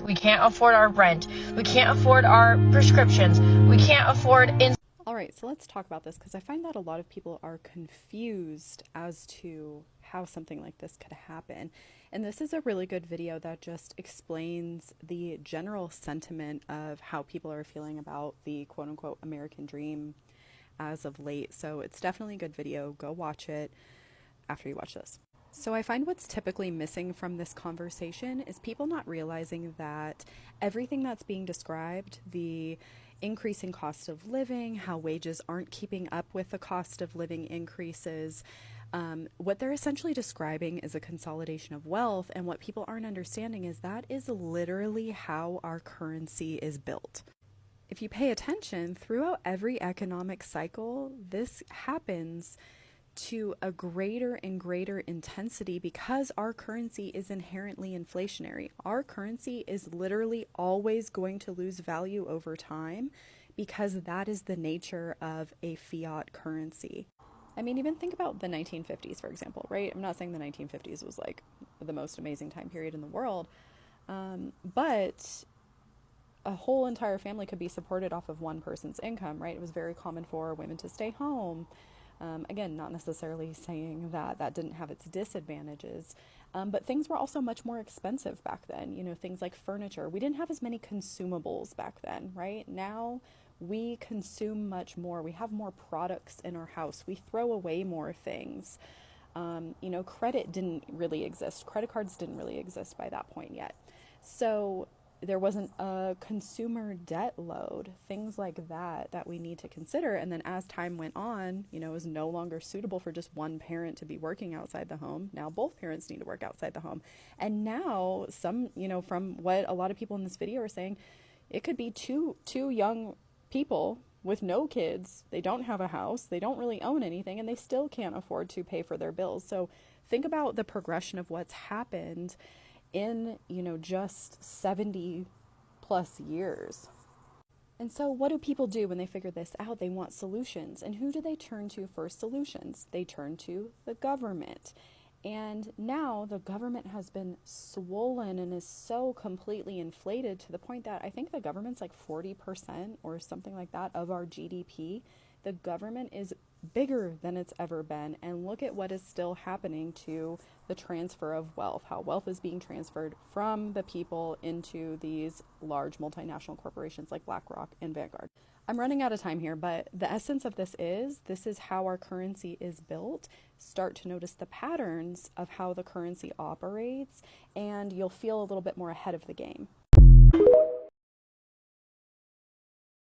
We can't afford our rent. We can't afford our prescriptions. We can't afford All right, so let's talk about this because I find that a lot of people are confused as to how something like this could happen. And this is a really good video that just explains the general sentiment of how people are feeling about the quote unquote American dream as of late. So it's definitely a good video. Go watch it after you watch this. So I find what's typically missing from this conversation is people not realizing that everything that's being described, the increasing cost of living, how wages aren't keeping up with the cost of living increases, what they're essentially describing is a consolidation of wealth. And what people aren't understanding is that is literally how our currency is built. If you pay attention, throughout every economic cycle, this happens to a greater and greater intensity because our currency is inherently inflationary. Our currency is literally always going to lose value over time because that is the nature of a fiat currency. I mean, even think about the 1950s, for example, right? I'm not saying the 1950s was like the most amazing time period in the world, but a whole entire family could be supported off of one person's income, right? It was very common for women to stay home. Again, not necessarily saying that that didn't have its disadvantages, but things were also much more expensive back then. You know, things like furniture. We didn't have as many consumables back then, right? Now we consume much more. We have more products in our house. We throw away more things. You know, credit didn't really exist. Credit cards didn't really exist by that point yet. So there wasn't a consumer debt load, things like that we need to consider. And then as time went on, you know, it was no longer suitable for just one parent to be working outside the home. Now both parents need to work outside the home. And now some, you know, from what a lot of people in this video are saying, it could be two young people with no kids. They don't have a house. They don't really own anything, and they still can't afford to pay for their bills. So think about the progression of what's happened in, you know, just 70 plus years. And so what do people do when they figure this out? They want solutions. And who do they turn to for solutions? They turn to the government. And now the government has been swollen and is so completely inflated to the point that I think the government's like 40% or something like that of our GDP. The government is bigger than it's ever been. And look at what is still happening to the transfer of wealth, how wealth is being transferred from the people into these large multinational corporations like BlackRock and Vanguard. I'm running out of time here, but the essence of this is how our currency is built. Start to notice the patterns of how the currency operates, and you'll feel a little bit more ahead of the game.